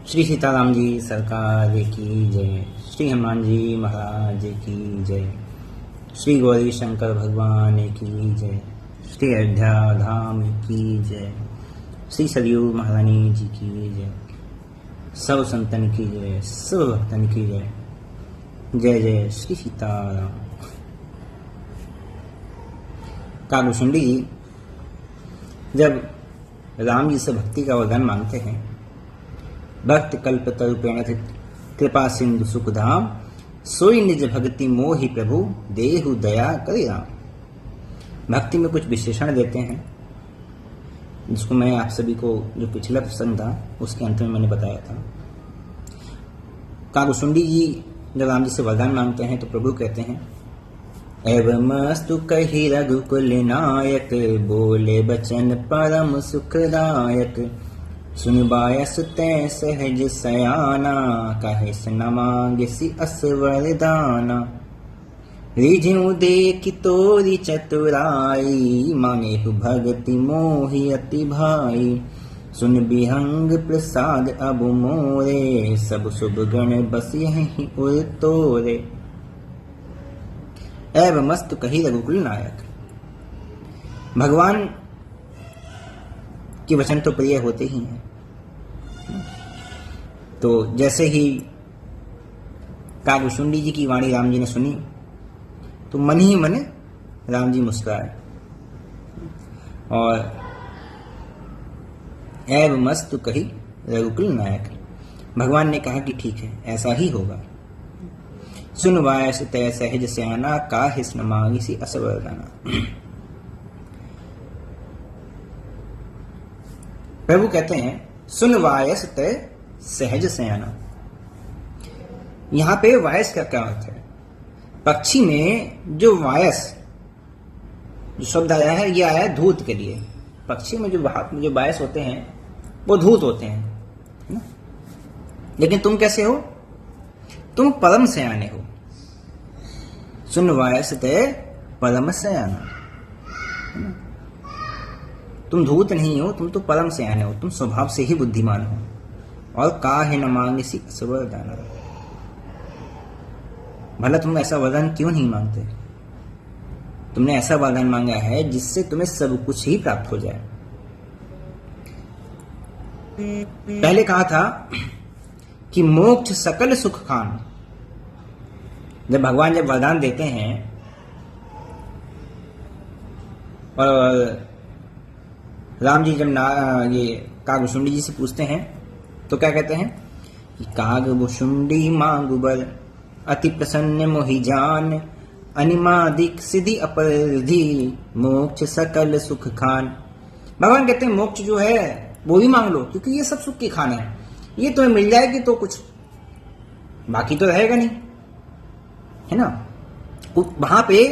श्री सीताराम जी सरकार की जय। श्री हनुमान जी महाराज की जय। श्री गौरी शंकर भगवान की जय। श्री अयोध्या धाम की जय। श्री सरयू महारानी जी की जय। सब संतन की जय, सब भक्तन की जय। जय जय श्री सीताराम। कागभूषुंडी जी जब राम जी से भक्ति का वरदान मांगते हैं, भक्त कल्प तरुपेण कृपा सिंधु सुखधाम, सोई निज भक्ति मोहि प्रभु देहु दया करे राम। भक्ति में कुछ विशेषण देते हैं जिसको मैं आप सभी को जो पिछला प्रसंग था उसके अंत में मैंने बताया था। कागभूषुंडी जी जब राम जी से वरदान मांगते हैं तो प्रभु कहते हैं, एवमस्तु कहि रघुकुल नायक, बोले बचन परम सुखदायक। सुनबायस तै सहज सयाना, कहे न मांगसी अस वरदाना। रिझिउ देखि तोरी चतुराई, मांगे भगति मोहि अति भाई। सुन बिहंग प्रसाद अब मोरे, सब शुभ गण बस यहीं उर तोरे। एव मस्त कही रघुकुल नायक। भगवान के वचन तो प्रिय होते ही हैं। तो जैसे ही कागभूषुंडी जी की वाणी राम जी ने सुनी तो मन ही मन राम जी मुस्कुराए और एव मस्त कही रघुकुल नायक। भगवान ने कहा कि ठीक है, ऐसा ही होगा। सुन वायस तय सहज सयाना, काहिस न मांगिसी अस वरदाना। प्रभु कहते हैं सुन वायस तय सहज सयाना। यहां पे वायस का क्या अर्थ है? पक्षी में जो वायस जो शब्द आया है, ये आया है धूत के लिए। पक्षी में जो वायस होते हैं वो धूत होते हैं, है ना? लेकिन तुम कैसे हो? तुम परम सयाने हो। सुन वायस तय परम सयाना। तुम धूत नहीं हो, तुम तो परम सयाने हो, तुम स्वभाव से ही बुद्धिमान हो। और काहे न मांगसी अस वरदाना। भला तुम ऐसा वरदान क्यों नहीं मांगते? तुमने ऐसा वरदान मांगा है जिससे तुम्हें सब कुछ ही प्राप्त हो जाए। पहले कहा था कि मोक्ष सकल सुख खान। जब भगवान जब वरदान देते हैं और राम जी जब ये कागभूषुंडी जी से पूछते हैं तो क्या कहते हैं कि कागभूषुंडी मांगु बर, अति प्रसन्न मोहि जान। अनिमादिक सिद्धि अपरिधि, मोक्ष सकल सुख खान। भगवान कहते हैं मोक्ष जो है वो भी मांग लो, क्योंकि ये सब सुख की खान है। ये तुम्हें मिल जाएगी तो कुछ बाकी तो रहेगा नहीं, है ना? वहां पे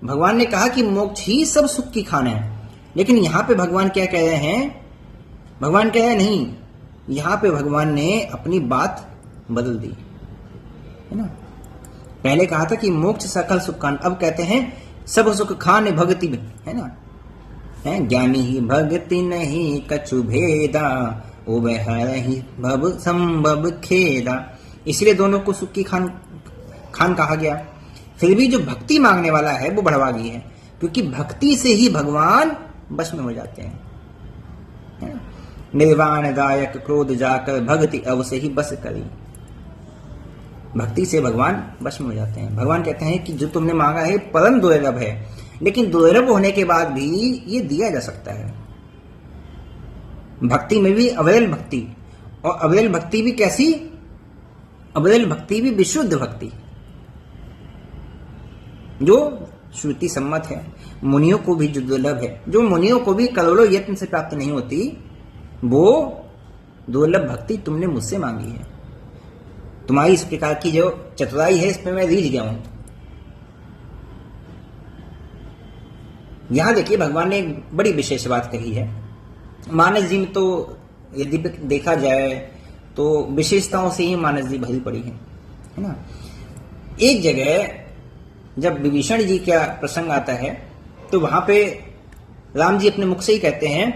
भगवान ने कहा कि मोक्ष ही सब सुख की खान है। लेकिन यहां पे भगवान क्या कह रहे हैं? भगवान कह रहे नहीं, यहां पे भगवान ने अपनी बात बदल दी, है ना? पहले कहा था कि मोक्ष सकल सुख खान, अब कहते हैं सब सुख खान भगति में, है ना? है ज्ञानी ही भगति नहीं कछु भेदा, उभय हरहि भव संभव खेदा। इसलिए दोनों को सुख की खान कहा गया। फिर भी जो भक्ति मांगने वाला है वो बढ़वागी है, क्योंकि भक्ति से ही भगवान बस में हो जाते हैं। निर्वाण दायक क्रोध जाकर, भक्ति अवश्य ही बस करी। भक्ति से भगवान बस में हो जाते हैं। भगवान कहते हैं कि जो तुमने मांगा है परम दुर्लभ है, लेकिन दुर्लभ होने के बाद भी ये दिया जा सकता है। भक्ति में भी अविरल भक्ति, और अविरल भक्ति भी कैसी? अविरल भक्ति भी विशुद्ध भक्ति जो श्रुति सम्मत है, मुनियों को भी जो दुर्लभ है, जो मुनियों को भी करोड़ों यत्न से प्राप्त नहीं होती, वो दुर्लभ भक्ति तुमने मुझसे मांगी है। तुम्हारी इस प्रकार की जो चतुराई है, इसमें मैं रीझ गया हूं। यहां देखिए भगवान ने एक बड़ी विशेष बात कही है। मानस जी में तो यदि देखा जाए तो विशेषताओं से ही मानस जी भरी पड़ी है ना? एक जगह जब विभीषण जी का प्रसंग आता है तो वहां पे राम जी अपने मुख से ही कहते हैं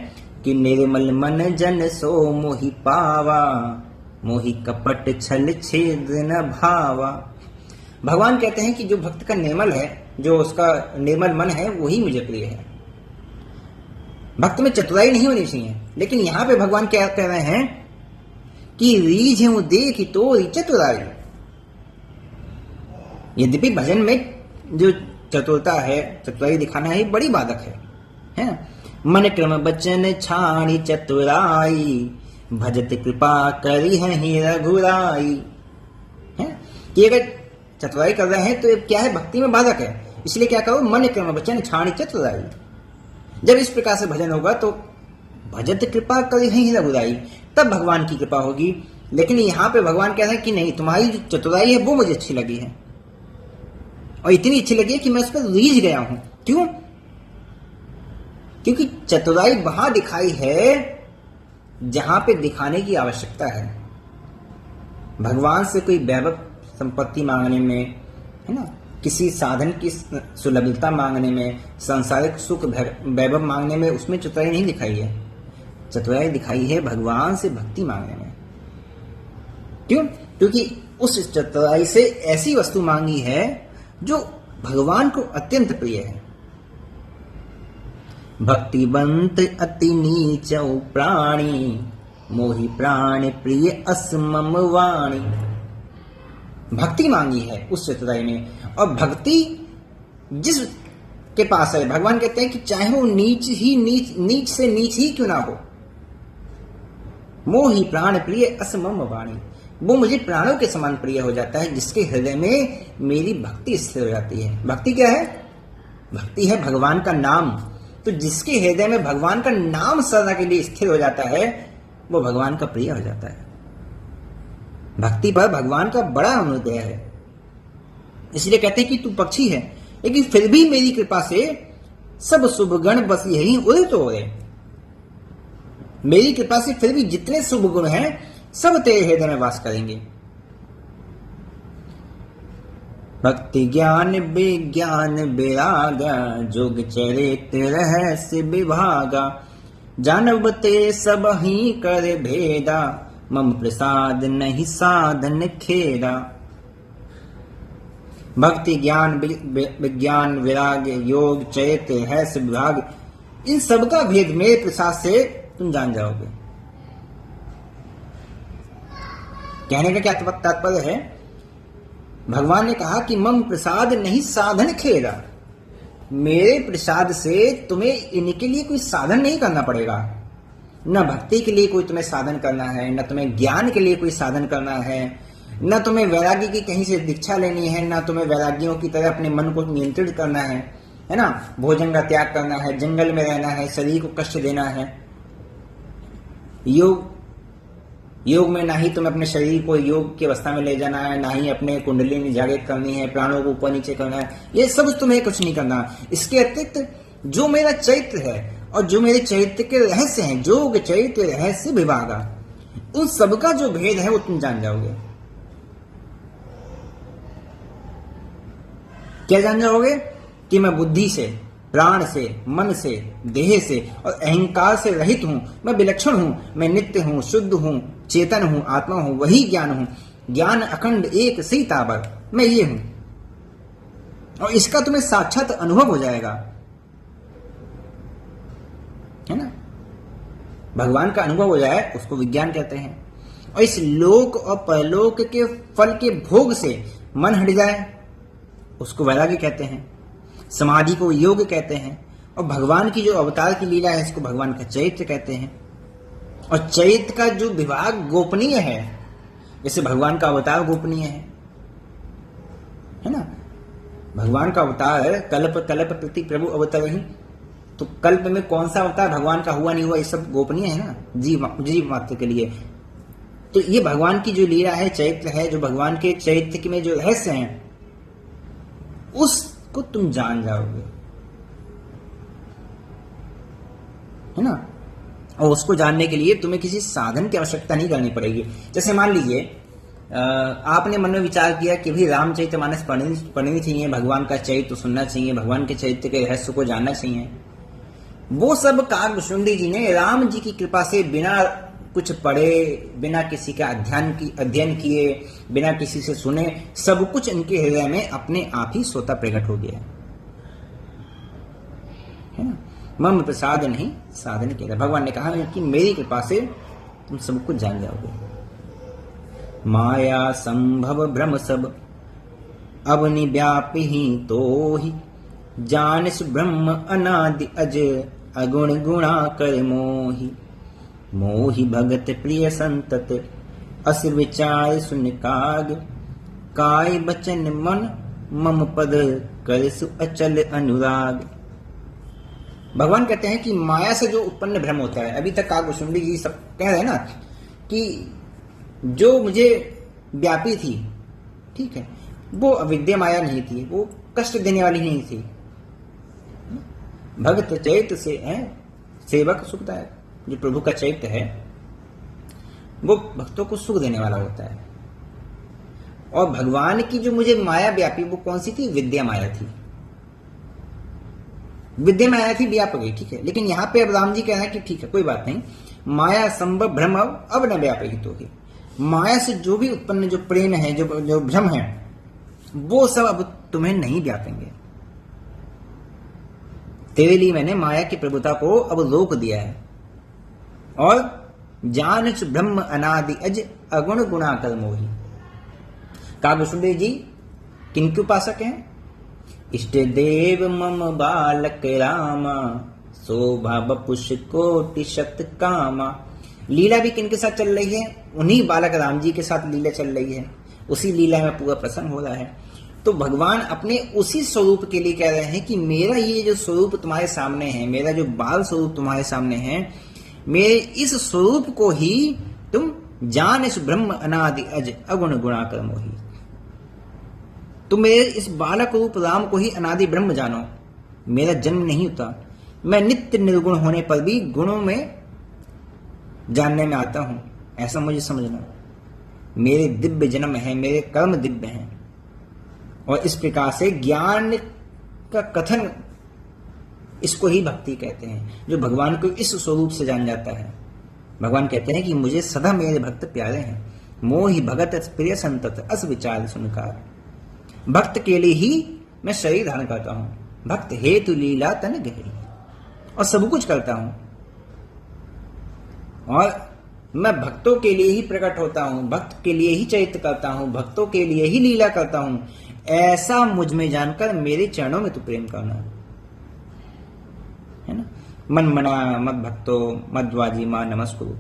कि निर्मल मन जन सो मोहि पावा, मोहि कपट छल छेद न भावा। भगवान कहते हैं कि जो भक्त का निर्मल है, जो उसका निर्मल मन है, वही मुझे प्रिय है। भक्त में चतुराई नहीं होनी चाहिए। लेकिन यहां पे भगवान क्या कह रहे हैं कि रीझ देख तोरी चतुराई। यद्यपि भजन में जो चतुरता है, चतुराई दिखाना है, बड़ी बाधक है। मन क्रम बचन छाणी चतुराई, भजत कृपा करी है रघुराई। है कि अगर चतुराई कर रहे हैं तो क्या है, भक्ति में बाधक है। इसलिए क्या करो, मन क्रम वचन छाणी चतुराई। जब इस प्रकार से भजन होगा तो भजत कृपा करी है रघुराई, तब भगवान की कृपा होगी। लेकिन यहां पे भगवान कह रहे हैं कि नहीं, तुम्हारी जो चतुराई है वो मुझे अच्छी लगी है, और इतनी अच्छी लगी है कि मैं उस पर रीझ गया हूं। क्यों? क्योंकि चतुराई वहां दिखाई है जहां पे दिखाने की आवश्यकता है। भगवान से कोई वैभव संपत्ति मांगने में, है ना, किसी साधन की सुलभता मांगने में, सांसारिक सुख वैभव मांगने में, उसमें चतुराई नहीं दिखाई है। चतुराई दिखाई है भगवान से भक्ति मांगने में। क्यों? क्योंकि उस चतुराई से ऐसी वस्तु मांगी है जो भगवान को अत्यंत प्रिय है। भक्तिवंत अति नीच प्राणी, मोहि प्राण प्रिय असमम वाणी। भक्ति मांगी है उस चतुराई में, और भक्ति जिस के पास है, भगवान कहते हैं कि चाहे वो नीच से नीच ही क्यों ना हो, मोहि प्राण प्रिय असमम वाणी, वो मुझे प्राणों के समान प्रिय हो जाता है, जिसके हृदय में मेरी भक्ति स्थिर हो जाती है। भक्ति क्या है? भक्ति है भगवान का नाम। तो जिसके हृदय में भगवान का नाम सदा के लिए स्थिर हो जाता है, वो भगवान का प्रिय हो जाता है। भक्ति पर भगवान का बड़ा अनुग्रह है। इसलिए कहते हैं कि तू पक्षी है, लेकिन फिर भी मेरी कृपा से सब शुभ गण बस यही उड़े तो उड़े। मेरी कृपा से फिर भी जितने शुभ गुण हैं सब तेरे हृदय में वास करेंगे। भक्ति ज्ञान विज्ञान विरागा, जोग चरित्र रहस्य विभागा, जानबते सब ही कर भेदा, मम प्रसाद नहीं साधन खेदा। भक्ति ज्ञान विज्ञान विराग योग चैत्य रहस्य विभाग, इन सबका भेद मेरे प्रसाद से तुम जान जाओगे। कहने का क्या तात्पर्य है? भगवान ने कहा कि मम प्रसाद नहीं साधन खेदा, मेरे प्रसाद से तुम्हें इनके लिए कोई साधन नहीं करना पड़ेगा। न भक्ति के लिए कोई तुम्हें साधन करना है, न तुम्हें ज्ञान के लिए कोई साधन करना है, न तुम्हें वैराग्य की कहीं से दीक्षा लेनी है, न तुम्हें वैराग्यों की तरह अपने मन को नियंत्रित करना है ना, भोजन का त्याग करना है, जंगल में रहना है, शरीर को कष्ट देना है। योग में ना ही तुम्हें अपने शरीर को योग की अवस्था में ले जाना है, ना ही अपने कुंडलिनी जागृत करनी है, प्राणों को ऊपर नीचे करना है, ये सब तुम्हें कुछ नहीं करना। इसके अतिरिक्त जो मेरा चैत्र है और जो मेरे चैत्र के रहस्य हैं, जोग चैत्र रहस्य विभागा, उन सबका जो भेद है वो तुम जान जाओगे। क्या जान जाओगे? कि मैं बुद्धि से, प्राण से, मन से, देह से और अहंकार से रहित हूं, मैं विलक्षण हूं, मैं नित्य हूं, शुद्ध हूं, चेतन हूं, आत्मा हूं, वही ज्ञान हूं, ज्ञान अखंड एक सीतावर, मैं ये हूं। और इसका तुम्हें साक्षात अनुभव हो जाएगा, है ना। भगवान का अनुभव हो जाए उसको विज्ञान कहते हैं। और इस लोक और परलोक के फल के भोग से मन हट जाए उसको वैराग्य कहते हैं। समाधि को योग कहते हैं। और भगवान की जो अवतार की लीला है इसको भगवान का चैत्र कहते हैं। और चैत्र का जो विभाग गोपनीय है, जैसे भगवान का अवतार गोपनीय है ना। भगवान का अवतार कल्प कल्प प्रति प्रभु अवतार ही, तो कल्प में कौन सा अवतार भगवान का हुआ नहीं हुआ ये सब गोपनीय है ना, जीव मात्र के लिए। तो ये भगवान की जो लीला है चैत्र है, जो भगवान के चैत्र में जो रहस्य हैं उसको तुम जान जाओगे, है ना। और उसको जानने के लिए तुम्हें किसी साधन की आवश्यकता नहीं करनी पड़ेगी। जैसे मान लीजिए आपने मन में विचार किया कि भाई रामचरितमानस पढ़नी चाहिए, भगवान का चरित्र सुनना चाहिए, भगवान के चरित्र के रहस्य को जानना चाहिए। वो सब काकभुशुंडी जी ने राम जी की कृपा से बिना कुछ पढ़े, बिना किसी का अध्ययन किए, बिना किसी से सुने, सब कुछ इनके हृदय में अपने आप ही स्वतः प्रकट हो गया है ना। मम प्रसाद नहीं साधन किया। भगवान ने कहा कि मेरी कृपा से तुम सब कुछ जान जाओगे। माया संभव भ्रम सब अवनि व्यापी तो ही, जानस ब्रह्म अनादि अज अगुण गुणा कर मोहि। मोहि भगत प्रिय संतत अस विचार सुन काग, काय बचन मन मम पद करसु अचल अनुराग। भगवान कहते हैं कि माया से जो उत्पन्न भ्रम होता है, अभी तक काकभुशुंडी जी सब कह रहे हैं ना कि जो मुझे व्यापी थी, ठीक है, वो अविद्या माया नहीं थी, वो कष्ट देने वाली नहीं थी। भक्त चैत से है सेवक सुखदायक। जो प्रभु का चैत्य है वो भक्तों को सुख देने वाला होता है। और भगवान की जो मुझे माया व्यापी वो कौन सी थी? विद्या माया थी। विद्या माया थी व्यापक गई, ठीक है। लेकिन यहां पे अब राम जी कह रहे हैं कि ठीक है कोई बात नहीं, माया संभव भ्रम अब न व्यापक तो ही। माया से जो भी उत्पन्न जो प्रेम है, जो भ्रम है, वो सब अब तुम्हें नहीं व्यापेंगे। तेरे लिए मैंने माया की प्रभुता को अब रोक दिया है। और जानच ब्रह्म अनादि अज अगुण गुणा कर मोहि। काकभुशुंडी जी किनके उपासक हैं? इष्ट देव मम बालक रामा, शोभा बपुष कोटि शत कामा। लीला भी किनके साथ चल रही है? उन्हीं बालक राम जी के साथ लीला चल रही है। उसी लीला में पूरा प्रसन्न हो रहा है। तो भगवान अपने उसी स्वरूप के लिए कह रहे हैं कि मेरा ये जो स्वरूप तुम्हारे सामने है, मेरा जो बाल स्वरूप तुम्हारे सामने है, मेरे इस स्वरूप को ही तुम जान इस ब्रह्म अनादि अज अगुण गुणा कर मोहि। तुम मेरे इस बालक रूप राम को ही अनादि ब्रह्म जानो। मेरा जन्म नहीं होता, मैं नित्य निर्गुण होने पर भी गुणों में जानने में आता हूं, ऐसा मुझे समझना। मेरे दिव्य जन्म है, मेरे कर्म दिव्य हैं। और इस प्रकार से ज्ञान का कथन, इसको ही भक्ति कहते हैं, जो भगवान को इस स्वरूप से जान जाता है। भगवान कहते हैं कि मुझे सदा मेरे भक्त प्यारे हैं। मोहि भगत प्रिय संतत अस विचार सुनकार। भक्त के लिए ही मैं शरीर धारण करता हूं, भक्त हेतु लीला तन गहरी, और सब कुछ करता हूं। और मैं भक्तों के लिए ही प्रकट होता हूं, भक्त के लिए ही चरित्र करता हूं, भक्तों के लिए ही लीला करता हूं। ऐसा मुझ में जानकर मेरे चरणों में तू प्रेम करना, है ना। मन मना मत भक्तो मध्वाजी मां नमस्कुरु।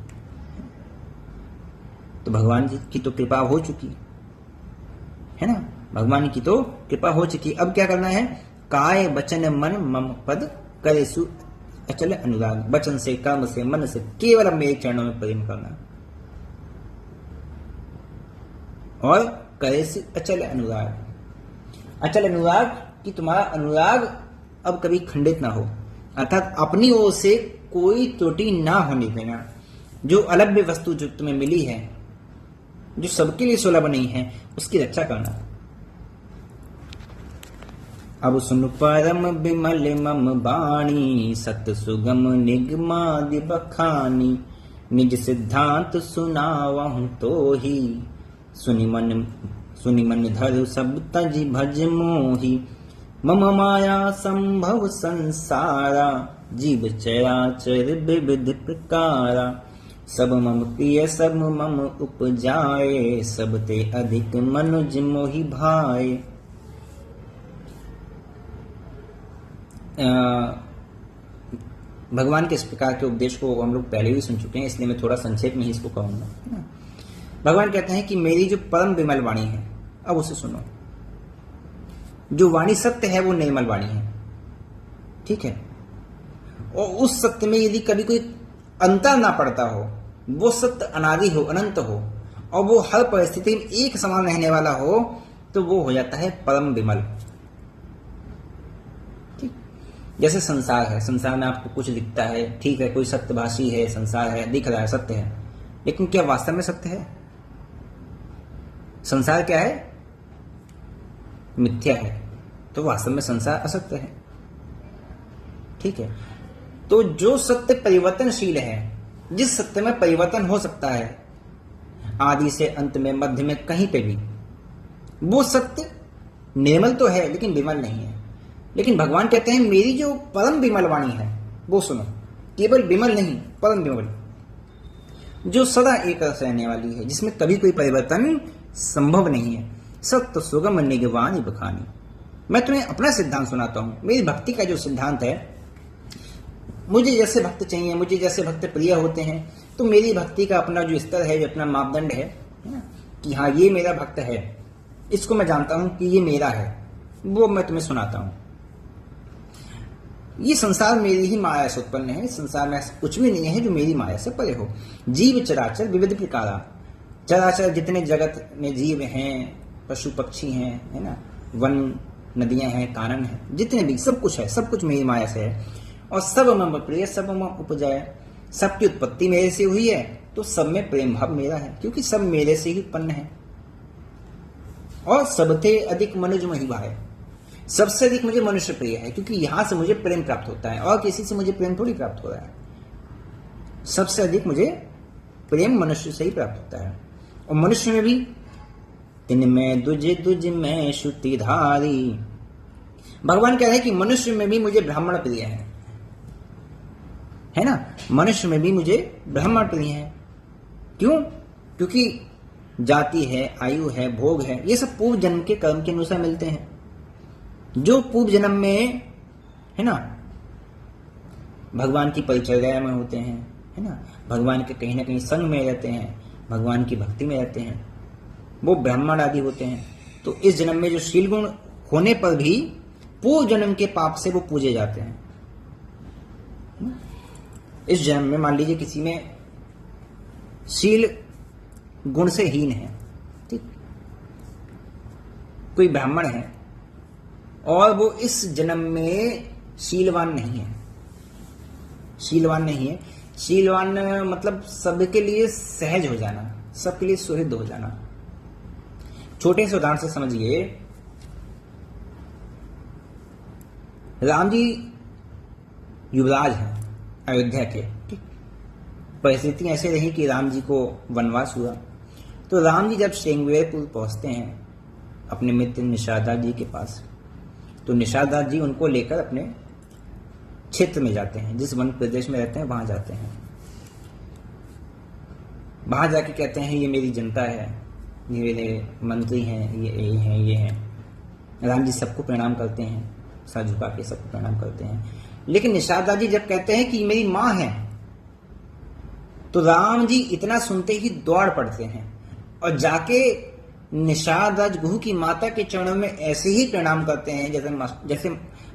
तो भगवान जी की तो कृपा हो चुकी है ना, भगवान की तो कृपा हो चुकी। अब क्या करना है? काय वचन मन मम पद करे सु अचल अनुराग। वचन से, कर्म से, मन से केवल मेरे चरणों में प्रेम करना, और करे सु अचल अनुराग। अचल अनुराग कि तुम्हारा अनुराग अब कभी खंडित ना हो, अर्थात अपनी ओर से कोई त्रुटि ना होने देना। जो अलभ्य वस्तु जो तुम्हें मिली है, जो सबके लिए सुलभ नहीं है, उसकी रक्षा करना। अब सुन परम विमल मम बाणी, सत सुगम निगमादि बखानी। निज सिद्धांत सुनावहु तो ही, सुनि मन धरु सब तज भज मोहि। मम माया संभव संसारा, जीव चराचर विविध प्रकारा। सब मम प्रिय सब मम उपजाए, सब ते अधिक मनुज मोहि भाए। भगवान के इस प्रकार के उपदेश को हम लोग पहले भी सुन चुके हैं, इसलिए मैं थोड़ा संक्षेप में ही इसको कहूंगा। भगवान कहते हैं कि मेरी जो परम विमल वाणी है, अब उसे सुनो। जो वाणी सत्य है वो निर्मल वाणी है, ठीक है। और उस सत्य में यदि कभी कोई अंतर ना पड़ता हो, वो सत्य अनादि हो, अनंत हो, और वो हर परिस्थिति में एक समान रहने वाला हो, तो वो हो जाता है परम विमल। ठीक, जैसे संसार है, संसार में आपको कुछ दिखता है, ठीक है, कोई सत्यभाषी है, संसार है, दिख रहा है, सत्य है, लेकिन क्या वास्तव में सत्य है? संसार क्या है? मिथ्या है, तो वास्तव में संसार असत्य है, ठीक है। तो जो सत्य परिवर्तनशील है, जिस सत्य में परिवर्तन हो सकता है, आदि से अंत में, मध्य में, कहीं पे भी, वो सत्य निर्मल तो है लेकिन विमल नहीं है। लेकिन भगवान कहते हैं मेरी जो परम विमल वाणी है वो सुनो, केवल विमल नहीं, परम विमल, जो सदा एक रस रहने वाली है, जिसमें कभी कोई परिवर्तन संभव नहीं है। सत्य सुगम निगवानी बखानी। मैं तुम्हें अपना सिद्धांत सुनाता हूं। मेरी भक्ति का जो सिद्धांत है, मुझे जैसे भक्त चाहिए, मुझे जैसे भक्त प्रिय होते हैं, तो मेरी भक्ति का अपना जो स्तर है, जो अपना मापदंड है ना, कि हाँ ये मेरा भक्त है, इसको मैं जानता हूं कि ये मेरा है, वो मैं तुम्हें सुनाता हूं। ये संसार मेरी ही माया से उत्पन्न है। संसार में कुछ भी नहीं है जो मेरी माया से परे हो। जीव चराचर विविध प्रकारा, चराचर जितने जगत में जीव हैं, पशु पक्षी हैं, है ना, वन नदियां हैं, कानन है, जितने भी सब कुछ है, सब कुछ मेरी माया से है। और सब मम प्रिय सब मम उपजय, सबकी उत्पत्ति मेरे से हुई है, तो सब में प्रेम भाव मेरा है, क्योंकि सब मेरे से ही उत्पन्न है। और सबसे अधिक मनुज महिभाए, सबसे अधिक मुझे मनुष्य प्रिय है, क्योंकि यहां से मुझे प्रेम प्राप्त होता है, और किसी से मुझे प्रेम थोड़ी प्राप्त हो रहा है। सबसे अधिक मुझे प्रेम मनुष्य से ही प्राप्त होता है। और मनुष्य में भी तिन में दुज दुज में श्रुतिधारी, भगवान कह रहे हैं कि मनुष्य में भी मुझे ब्राह्मण प्रिय है ना, मनुष्य में भी मुझे ब्राह्मण प्रिय है। क्यों? क्योंकि जाति है, आयु है, भोग है, ये सब पूर्व जन्म के कर्म के अनुसार मिलते हैं। जो पूर्व जन्म में, है ना, भगवान की परिचर्या में होते हैं, है ना, भगवान के कहीं ना कहीं संग में रहते हैं, भगवान की भक्ति में रहते हैं, वो ब्राह्मण आदि होते हैं। तो इस जन्म में जो शील गुण होने पर भी पूर्व जन्म के पाप से वो पूजे जाते हैं। इस जन्म में मान लीजिए किसी में शील गुण से हीन है, ठीक, कोई ब्राह्मण है और वो इस जन्म में शीलवान नहीं है, शीलवान नहीं है, शीलवान मतलब सबके लिए सहज हो जाना, सबके लिए सुहृद हो जाना। छोटे से उदाहरण से समझिए, राम जी युवराज हैं अयोध्या के, ठीक, परिस्थिति ऐसे रही कि राम जी को वनवास हुआ। तो राम जी जब श्रृंगवेरपुर पहुंचते हैं अपने मित्र निषाददास जी के पास, तो निषाददास जी उनको लेकर अपने क्षेत्र में जाते हैं, जिस वन प्रदेश में रहते हैं वहां जाते हैं। वहां जाके कहते हैं ये मेरी जनता है, ये मेरे मंत्री हैं, ये हैं, ये हैं। राम जी सबको प्रणाम करते हैं, सर झुका के सबको प्रणाम करते हैं। लेकिन निषाददास जी जब कहते हैं कि मेरी माँ है, तो राम जी इतना सुनते ही दौड़ पड़ते हैं और जाके निषाददास गुरु की माता के चरणों में ऐसे ही प्रणाम करते हैं जैसे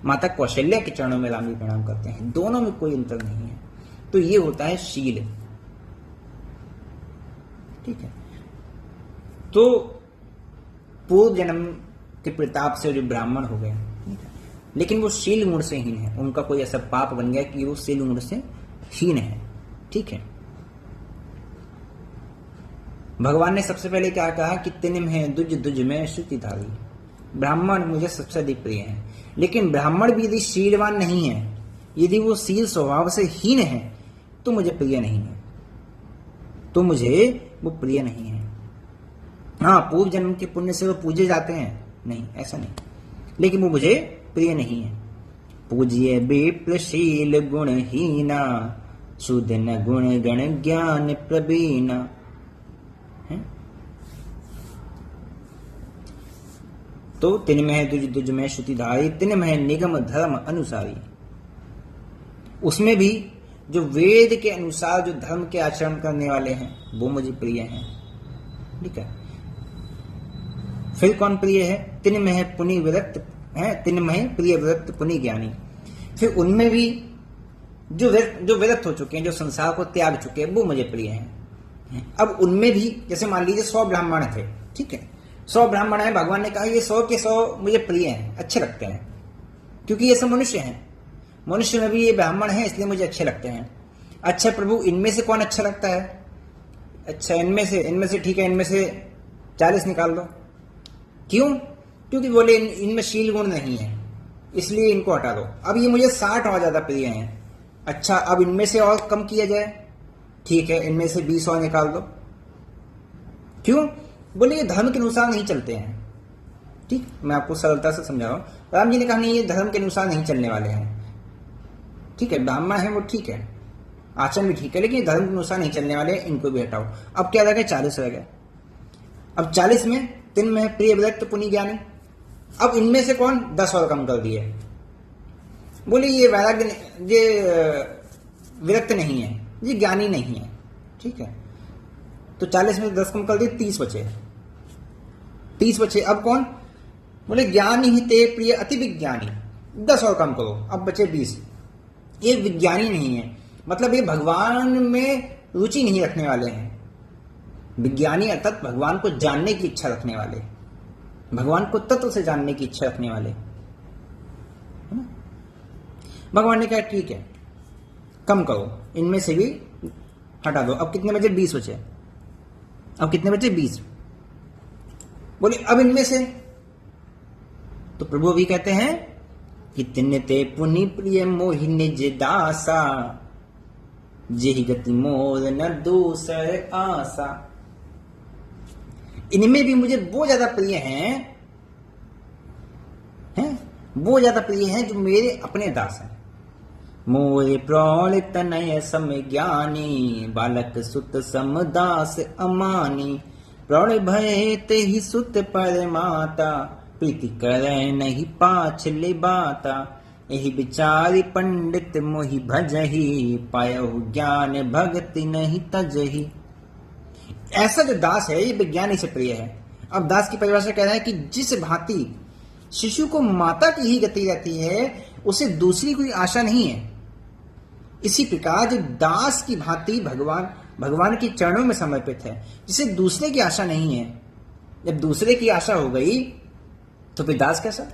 माता कौशल्या के चरणों में राम जी प्रणाम करते हैं। दोनों में कोई अंतर नहीं है। तो ये होता है शील, ठीक है। तो पूर्व जन्म के प्रताप से जो ब्राह्मण हो गए, लेकिन वो शील गुण से हीन है, उनका कोई ऐसा पाप बन गया कि वो शील गुण से हीन है, ठीक है। भगवान ने सबसे पहले क्या कहा कि तिनिम है दुज दुज में श्रुतिधारी, ब्राह्मण मुझे सबसे अधिक प्रिय है। लेकिन ब्राह्मण भी यदि शीलवान नहीं है, यदि वो शील स्वभाव से हीन है, तो मुझे प्रिय नहीं है, तो मुझे वो प्रिय नहीं है। हाँ, पूर्व जन्म के पुण्य से वो पूजे जाते हैं, नहीं ऐसा नहीं, लेकिन वो मुझे प्रिय नहीं है। पूज्य विप्रशील गुणहीना, सुदिन गुण गण ज्ञान प्रवीणा। तो तिनमें है दुज दुज में श्रुतिधारी, तिनमें है निगम धर्म अनुसारी। उसमें भी जो वेद के अनुसार जो धर्म के आचरण करने वाले हैं वो मुझे प्रिय हैं, ठीक है। फिर कौन प्रिय है? तिनमें है पुनि विरक्त है, तिनमें है प्रिय विरक्त पुनि ज्ञानी। फिर उनमें भी जो विरक्त हो चुके हैं, जो संसार को त्याग चुके हैं, वो मुझे प्रिय हैं। अब उनमें भी जैसे मान लीजिए 100 ब्राह्मण थे, ठीक है, 100 ब्राह्मण है, भगवान ने कहा ये 100 के 100 मुझे प्रिय हैं, अच्छे लगते हैं, क्योंकि ये सब मनुष्य हैं, मनुष्य में भी ये ब्राह्मण हैं, इसलिए मुझे अच्छे लगते हैं। अच्छा प्रभु, इनमें से कौन अच्छा लगता है? अच्छा इनमें से ठीक है, इनमें से 40 निकाल दो। क्यों? क्योंकि बोले इनमें शील गुण नहीं है, इसलिए इनको हटा दो। अब ये मुझे 60 और ज्यादा प्रिय हैं। अच्छा, अब इनमें से और कम किया जाए, ठीक है, इनमें से 20 और निकाल दो। क्यों? बोले ये धर्म के अनुसार नहीं चलते हैं। ठीक, मैं आपको सरलता से समझा रहा हूं। राम जी ने कहा नहीं, ये धर्म के अनुसार नहीं चलने वाले हैं। ठीक है, ब्राह्मण है वो ठीक है, आचरण भी ठीक है, लेकिन धर्म के अनुसार नहीं चलने वाले, इनको भी हटाओ। अब क्या रह गए? 40 रह गए। अब 40 में 3 में प्रिय विरक्त पुनि ज्ञानी। अब इनमें से कौन? 10 और कम कर दिए। बोले ये वैराग्य, ये विरक्त नहीं है, ये ज्ञानी नहीं है। ठीक है, तो 40 में 10 कम कर दिए, 30 बचे। 30 बचे। अब कौन? बोले ज्ञानी ही ते प्रिय अति विज्ञानी, 10 और कम करो, अब बचे 20। ये विज्ञानी नहीं है, मतलब ये भगवान में रुचि नहीं रखने वाले हैं। विज्ञानी अर्थात भगवान को जानने की इच्छा रखने वाले, भगवान को तत्व से जानने की इच्छा रखने वाले। भगवान ने कहा ठीक है, कम करो, इनमें से भी हटा दो। अब कितने बचे? 20 बचे। अब कितने बचे? 20। बोले अब इनमें से, तो प्रभु भी कहते हैं कि तिन्ने ते पुनि प्रिय मोहि निज दासा, जेहि गति मोर न दूसर आसा। इनमें भी मुझे वो ज्यादा प्रिय हैं, वो ज्यादा प्रिय हैं जो मेरे अपने दास हैं। मोरे प्रौढ़ तनय सम ज्ञानी, बालक सुत समदास अमानी। प्रौढ़ भय ते ही सुत पर माता, प्रीति करे नहीं पाछले बाता। यही विचारी पंडित मोहि भजही, पायहु ज्ञान भक्ति नहीं तजही। ऐसा जो दास है ये विज्ञानी से प्रिय है। अब दास की परिभाषा कह रहा है कि जिस भांति शिशु को माता की ही गति रहती है, उसे दूसरी कोई आशा नहीं है, इसी प्रकार जो दास की भांति भगवान के चरणों में समर्पित है, जिसे दूसरे की आशा नहीं है। जब दूसरे की आशा हो गई तो फिर दास कैसा?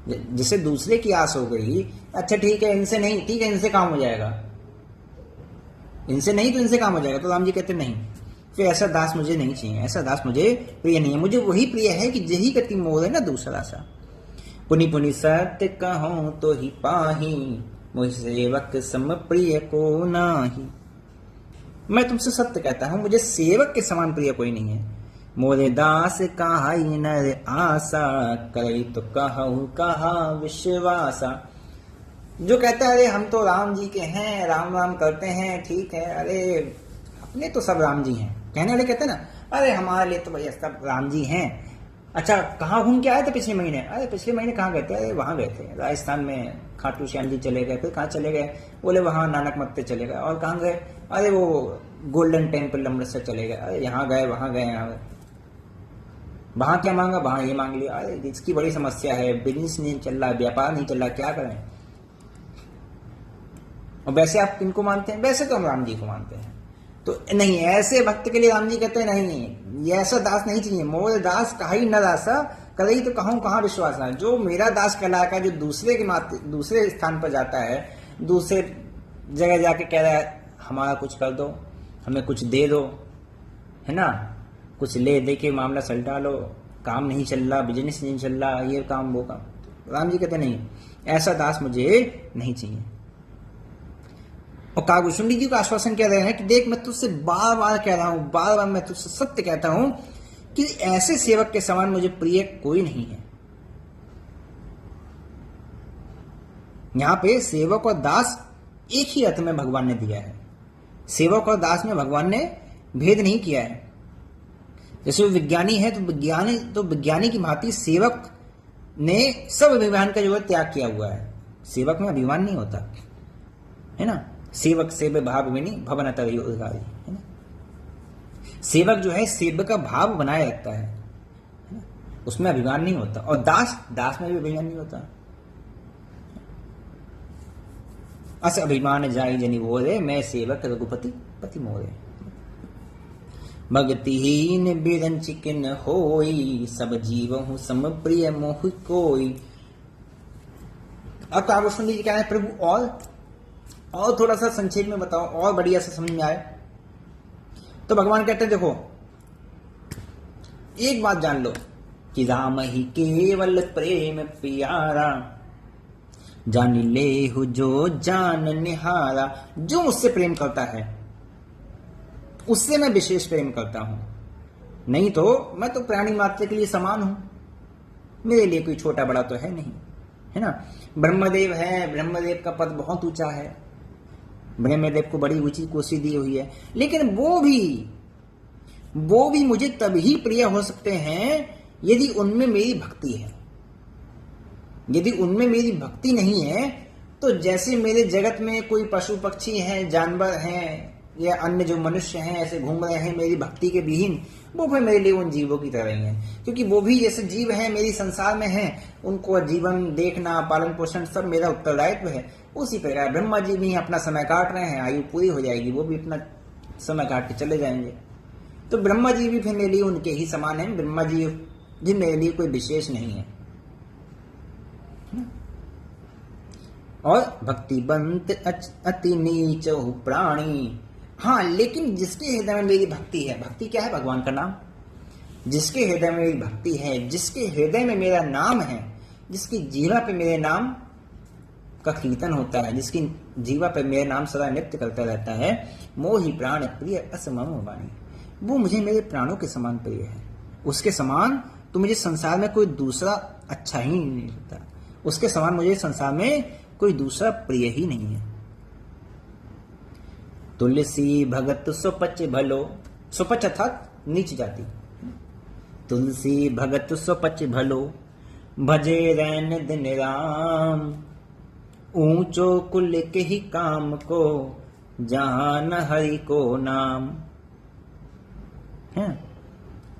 जिसे दूसरे की आस हो गई, अच्छा ठीक है इनसे नहीं, ठीक है इनसे काम हो जाएगा, इनसे नहीं तो इनसे काम हो जाएगा, तो राम जी कहते नहीं, फिर ऐसा दास मुझे नहीं चाहिए, ऐसा दास मुझे प्रिय नहीं है। मुझे वही प्रिय है कि जही गति मोर है ना दूसरा सा। पुनि पुनि सत्य कहूं तो ही पाही, मुझ सेवक सम प्रिय को नाही। मैं तुमसे सत्य कहता हूं, मुझे सेवक के समान प्रिय कोई नहीं है। मोरे दास कहाई नर आशा, करई तो कहूं कहा विश्वासा। जो कहता है अरे हम तो राम जी के हैं, राम राम करते हैं, ठीक है, अरे अपने तो सब राम जी हैं, कहने वाले कहते हैं ना, अरे हमारे लिए तो भैया सब राम जी हैं। अच्छा कहाँ घूम के आए थे पिछले महीने? अरे पिछले महीने कहाँ गए थे? अरे वहां गए थे राजस्थान में, खाटू श्याम जी चले गए। फिर कहाँ चले गए? बोले वहां नानक मत्ते चले गए। और कहाँ गए? अरे वो गोल्डन टेम्पल अमृतसर चले गए। अरे यहाँ गए, वहां गए, यहाँ गए। वहां क्या मांगा? वहां ये मांग लिया। अरे इसकी बड़ी समस्या है, बिजनेस नहीं चल रहा, व्यापार नहीं चल रहा, क्या करें? और वैसे आप किनको मानते हैं? वैसे तो हम राम जी को मानते हैं। तो नहीं, ऐसे भक्त के लिए राम जी कहते हैं नहीं, ये ऐसा दास नहीं चाहिए। मोर दास कहाई न दासा, करई तो कहूं कहाँ विश्वास है। जो मेरा दास कहलाएगा, जो दूसरे के दूसरे स्थान पर जाता है, दूसरे जगह जाके कह रहा है हमारा कुछ कर दो, हमें कुछ दे दो, है ना, कुछ ले दे के मामला सलटा लो, काम नहीं चल रहा, बिजनेस नहीं चल रहा, ये काम वो काम। राम जी कहते नहीं, ऐसा दास मुझे नहीं चाहिए। और कागभूषुंडी जी को आश्वासन कह रहे हैं कि देख मैं तुझसे बार बार कह रहा हूं, बार बार मैं तुझसे सत्य कहता हूं कि ऐसे सेवक के समान मुझे प्रिय कोई नहीं है। यहां पे सेवक और दास एक ही अर्थ में भगवान ने दिया है। सेवक और दास में भगवान ने भेद नहीं किया है। जैसे वो विज्ञानी है तो विज्ञानी की भांति सेवक ने सब अभिमान का जो है त्याग किया हुआ है। सेवक में अभिमान नहीं होता है ना, सेवक सेव भाव में नहीं भवन तरी उद्गारी, है ना। सेवक जो है सेवक का भाव बनाए रखता है ना? उसमें अभिमान नहीं होता। और दास में भी अभिमान नहीं होता। अस अभिमान जाई जनि बोले, मैं सेवक रघुपति पति मोरे। भगतिहीन बिरंचिकिन होई, सब जीव हूं सम प्रिय मोह कोई। अब कागभूषुंडी जी क्या है? प्रभु और थोड़ा सा संक्षेप में बताओ, और बढ़िया से समझ में आए। तो भगवान कहते हैं देखो, एक बात जान लो कि राम ही केवल प्रेम प्यारा, जान ले हु जो जान निहारा, जो मुझसे प्रेम करता है उससे मैं विशेष प्रेम करता हूं, नहीं तो मैं तो प्राणी मात्र के लिए समान हूं, मेरे लिए कोई छोटा बड़ा तो है नहीं, है ना। ब्रह्मदेव है, ब्रह्मदेव का पद बहुत ऊंचा है, ब्रह्मदेव को बड़ी ऊंची कुर्सी दी हुई है, लेकिन वो भी मुझे तभी प्रिय हो सकते हैं यदि उनमें मेरी भक्ति है। यदि उनमें मेरी भक्ति नहीं है तो जैसे मेरे जगत में कोई पशु पक्षी हैं, जानवर हैं या अन्य जो मनुष्य हैं ऐसे घूम रहे हैं मेरी भक्ति के विहीन, वो फिर मेरे लिए उन जीवों की तरह ही हैं, क्योंकि वो भी जैसे जीव हैं मेरी संसार में हैं, उनको जीवन देखना पालन पोषण सब मेरा उत्तरदायित्व है। उसी प्रकार ब्रह्मा जी भी अपना समय काट रहे हैं, आयु पूरी हो जाएगी, वो भी अपना समय काट के चले जाएंगे, तो ब्रह्मा जी भी फिर मेरे लिए उनके ही समान है। ब्रह्मा जी मेरे लिए कोई विशेष नहीं है। और भक्तिबंत अति नीच प्राणी, हाँ, लेकिन जिसके हृदय में मेरी भक्ति है, भक्ति क्या है? भगवान का नाम। जिसके हृदय में मेरी भक्ति है, जिसके हृदय में मेरा नाम है, जिसकी जीवा पे मेरे नाम का कीर्तन होता है, जिसकी जीवा पे मेरा नाम सदा नृत्य करता रहता है, मोहि प्राण प्रिय असमम वाणी, वो मुझे मेरे प्राणों के समान प्रिय है। उसके समान तो मुझे संसार में कोई दूसरा अच्छा ही नहीं लगता, उसके समान मुझे संसार में कोई दूसरा प्रिय ही नहीं है। तुलसी भगत स्वपच भलो, स्वपच अर्थात नीच जाति, तुलसी भगत स्वपच भलो, भजे रैन दिन राम, ऊंचो कुल के ही काम को, जहां न हरि को नाम है।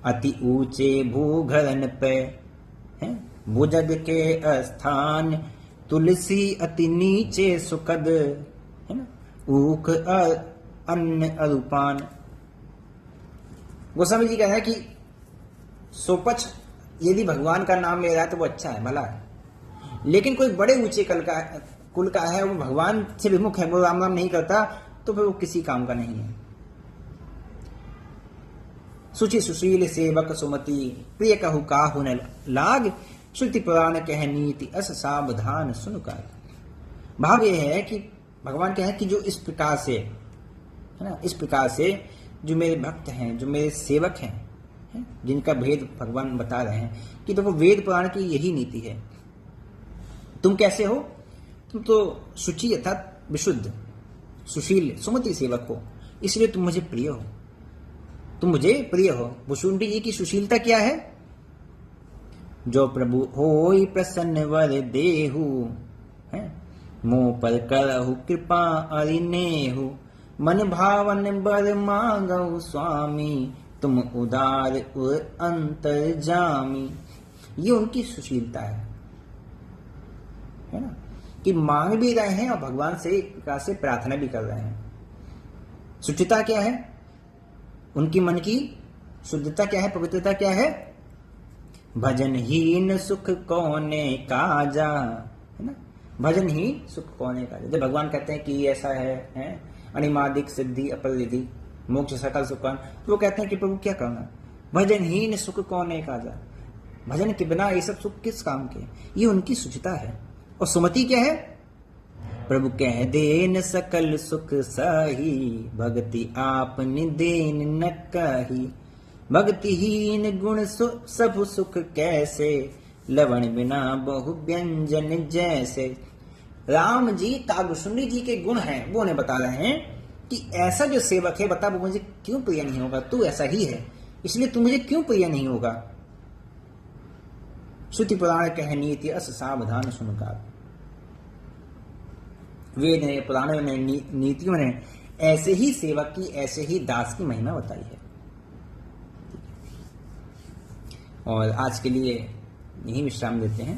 अति ऊंचे भूघरन पे है भुजग के स्थान, तुलसी अति नीचे सुखद है ना, ऊख अन्न अरूपान। गोस्वामी जी कह रहे हैं कि सोपच यदि भगवान का नाम ले रहा है तो वो अच्छा है, भला है, लेकिन कोई बड़े ऊंचे कुल का है, वो भगवान से विमुख है, वो राम नाम नहीं करता, तो फिर वो किसी काम का नहीं है। सुचि सुशील सेवक सुमति, प्रिय कहु काहु न लाग, श्रुति पुराण कह नीति अस सावधान सुन काग। भाव यह है कि भगवान कह कि जो इस प्रकार से है ना, इस प्रकार से जो मेरे भक्त हैं, जो मेरे सेवक हैं, जिनका भेद भगवान बता रहे हैं कि देखो वेद पुराण की यही नीति है। तुम कैसे हो? तुम तो शुचि अर्थात विशुद्ध, सुशील, सुमति सेवक हो, इसलिए तुम मुझे प्रिय हो, तुम मुझे प्रिय हो। भुशुंडी जी की सुशीलता क्या है? जो प्रभु होई प्रसन्न वर देहु, है मोह पर करहु कृपा अरिनेहु, मन भावन बर मांगहु स्वामी, तुम उदार उर अंतर जामी। ये उनकी सुशीलता है ना, कि मांग भी रहे हैं और भगवान से एक प्रकार से प्रार्थना भी कर रहे हैं। शुचिता क्या है? उनकी मन की शुद्धता क्या है, पवित्रता क्या है? भजनहीन सुख कौने काजा, है ना, भजनहीन सुख कौने काजा। जब भगवान कहते हैं कि ऐसा है अनिमादिक सिद्धि अपरिधि मोक्ष सकल सुखान, तो वो कहते हैं कि प्रभु क्या करना, भजनहीन सुख कौने काजा, भजन के बिना ये सब सुख किस काम के। ये उनकी सुचिता है। और सुमति क्या है? प्रभु कह देन सकल सुख सही, भक्ति आपने देन न कही, भक्तिहीन गुण सब सुख कैसे, लवण बिना बहु व्यंजन जैसे। राम जी कागभूषुंडी जी के गुण हैं, वो उन्हें बता रहे हैं कि ऐसा जो सेवक है, बता वो मुझे क्यों प्रिय नहीं होगा, तू ऐसा ही है, इसलिए तू मुझे क्यों प्रिय नहीं होगा। श्रुति पुराण कह नीति अस सावधान सुनकार। वेद ने, पुराणों ने, नीतियों ने ऐसे ही सेवक की, ऐसे ही दास की महिमा बताई है। और आज के लिए यही विश्राम देते हैं।